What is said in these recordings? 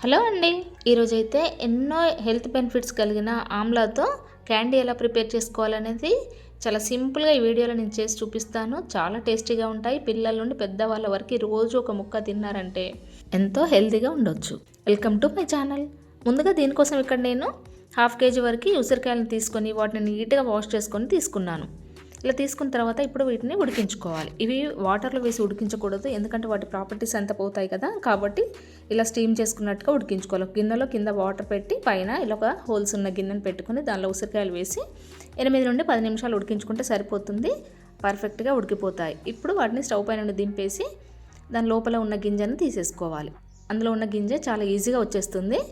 Hello అండి. ఈరోజైతే ఎన్నో హెల్త్ బెనిఫిట్స్ కలిగిన ఆమ్లాతో క్యాండీ ఎలా ప్రిపేర్ చేసుకోవాలనేది చాలా సింపుల్గా ఈ వీడియోలో నేను చేసి చూపిస్తాను. చాలా టేస్టీగా ఉంటాయి. పిల్లల నుండి పెద్దవాళ్ళ వరకు రోజు ఒక ముక్క తిన్నారంటే ఎంతో హెల్తీగా ఉండొచ్చు. Welcome to my channel. ముందుగా దీనికోసం ఇక్కడ నేను 1/2 kg వరకు ఉసిరికాయలను తీసుకొని వాటిని నీట్గా వాష్ చేసుకొని తీసుకున్నాను. ఇలా తీసుకున్న తర్వాత ఇప్పుడు వీటిని ఉడికించుకోవాలి. ఇవి వాటర్లో వేసి ఉడికించకూడదు, ఎందుకంటే వాటి ప్రాపర్టీస్ అంతా పోతాయి కదా. కాబట్టి ఇలా స్టీమ్ చేసుకున్నట్టుగా ఉడికించుకోవాలి. గిన్నెలో కింద వాటర్ పెట్టి పైన ఇలా ఒక హోల్స్ ఉన్న గిన్నెను పెట్టుకుని దానిలో ఉసిరికాయలు వేసి 8 నుండి 10 నిమిషాలు ఉడికించుకుంటే సరిపోతుంది. పర్ఫెక్ట్గా ఉడికిపోతాయి. ఇప్పుడు వాటిని స్టవ్ పై నుండి దింపేసి దాని లోపల ఉన్న గింజను తీసేసుకోవాలి. అందులో ఉన్న గింజ చాలా ఈజీగా వచ్చేస్తుంది.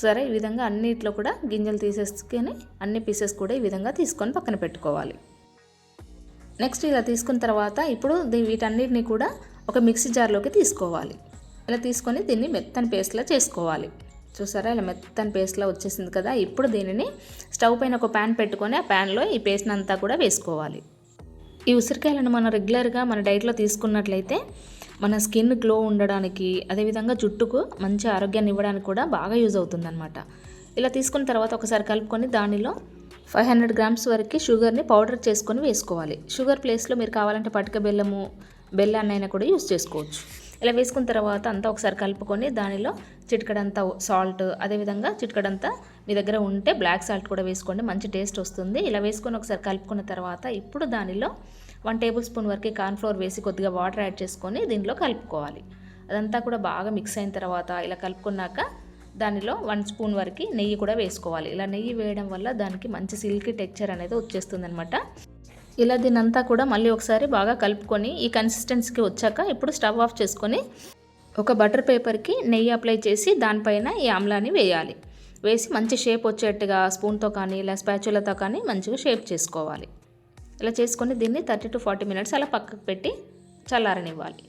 సరే, ఈ విధంగా అన్నిట్లో కూడా గింజలు తీసేసుకొని అన్ని పీసెస్ కూడా ఈ విధంగా తీసుకొని పక్కన పెట్టుకోవాలి. నెక్స్ట్ ఇలా తీసుకున్న తర్వాత ఇప్పుడు వీటన్నిటిని కూడా ఒక మిక్సీ జార్లోకి తీసుకోవాలి. ఇలా తీసుకొని దీన్ని మెత్తని పేస్ట్లా చేసుకోవాలి. చూసారా, ఇలా మెత్తని పేస్ట్లా వచ్చేసింది కదా. ఇప్పుడు దీనిని స్టవ్ పైన ఒక ప్యాన్ పెట్టుకొని ఆ ప్యాన్లో ఈ పేస్ట్ని అంతా కూడా వేసుకోవాలి. ఈ ఉసిరికాయలను మనం రెగ్యులర్గా మన డైట్లో తీసుకున్నట్లయితే మన స్కిన్ గ్లో ఉండడానికి, అదేవిధంగా జుట్టుకు మంచి ఆరోగ్యాన్ని ఇవ్వడానికి కూడా బాగా యూజ్ అవుతుందన్నమాట. ఇలా తీసుకున్న తర్వాత ఒకసారి కలుపుకొని దానిలో 500 grams వరకు షుగర్ని పౌడర్ చేసుకొని వేసుకోవాలి. షుగర్ ప్లేస్లో మీరు కావాలంటే పటిక బెల్లాన్ని అయినా కూడా యూజ్ చేసుకోవచ్చు. ఇలా వేసుకున్న తర్వాత అంతా ఒకసారి కలుపుకొని దానిలో చిటికడంతా సాల్ట్, అదేవిధంగా చిటికడంతా మీ దగ్గర ఉంటే బ్లాక్ సాల్ట్ కూడా వేసుకోండి, మంచి టేస్ట్ వస్తుంది. ఇలా వేసుకొని ఒకసారి కలుపుకున్న తర్వాత ఇప్పుడు దానిలో 1 tablespoon వరకు కార్న్ఫ్లోర్ వేసి కొద్దిగా వాటర్ యాడ్ చేసుకొని దీనిలో కలుపుకోవాలి. అదంతా కూడా బాగా మిక్స్ అయిన తర్వాత ఇలా కలుపుకున్నాక దానిలో 1 spoon వరకు నెయ్యి కూడా వేసుకోవాలి. ఇలా నెయ్యి వేయడం వల్ల దానికి మంచి సిల్కీ టెక్చర్ అనేది వచ్చేస్తుంది అనమాట. ఇలా దీనంతా కూడా మళ్ళీ ఒకసారి బాగా కలుపుకొని ఈ కన్సిస్టెన్సీకి వచ్చాక ఇప్పుడు స్టవ్ ఆఫ్ చేసుకొని ఒక బటర్ పేపర్కి నెయ్యి అప్లై చేసి దానిపైన ఈ ఆమ్లాని వేయాలి. వేసి మంచి షేప్ వచ్చేట్టుగా స్పూన్తో కానీ ఇలా స్పాచులాతో కానీ మంచిగా షేప్ చేసుకోవాలి. ఇలా చేసుకొని దీన్ని 30 to 40 minutes అలా పక్కకు పెట్టి చల్లారనివ్వాలి.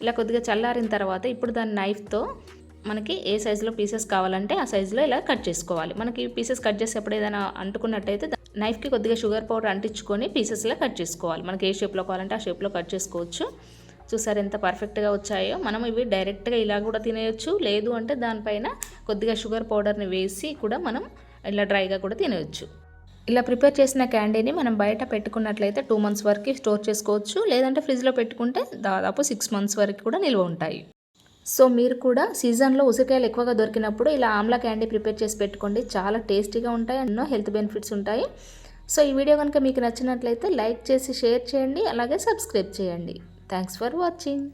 ఇలా కొద్దిగా చల్లారిన తర్వాత ఇప్పుడు దాన్ని నైఫ్తో మనకి ఏ సైజులో పీసెస్ కావాలంటే ఆ సైజులో ఇలా కట్ చేసుకోవాలి. మనకి పీసెస్ కట్ చేసేప్పుడు ఏదైనా అంటుకున్నట్టయితే నైఫ్కి కొద్దిగా షుగర్ పౌడర్ అంటించుకొని పీసెస్లా కట్ చేసుకోవాలి. మనకి ఏ షేప్లో కావాలంటే ఆ షేప్లో కట్ చేసుకోవచ్చు. చూసారు ఎంత పర్ఫెక్ట్గా వచ్చాయో. మనం ఇవి డైరెక్ట్గా ఇలా కూడా తినేయచ్చు, లేదు అంటే దానిపైన కొద్దిగా షుగర్ పౌడర్ని వేసి కూడా మనం ఇలా డ్రైగా కూడా తినేయచ్చు. ఇలా ప్రిపేర్ చేసిన క్యాండీని మనం బయట పెట్టుకున్నట్లయితే 2 months వరకు స్టోర్ చేసుకోవచ్చు, లేదంటే ఫ్రిడ్జ్లో పెట్టుకుంటే దాదాపు 6 months వరకు కూడా నిల్వ ఉంటాయి. సో మీరు కూడా సీజన్లో ఉసిరికాయలు ఎక్కువగా దొరికినప్పుడు ఇలా ఆమ్లా క్యాండీ ప్రిపేర్ చేసి పెట్టుకోండి. చాలా టేస్టీగా ఉంటాయి, ఎన్నో హెల్త్ బెనిఫిట్స్ ఉంటాయి. సో ఈ వీడియో కనుక మీకు నచ్చినట్లయితే లైక్ చేసి షేర్ చేయండి, అలాగే సబ్స్క్రైబ్ చేయండి. Thanks for watching.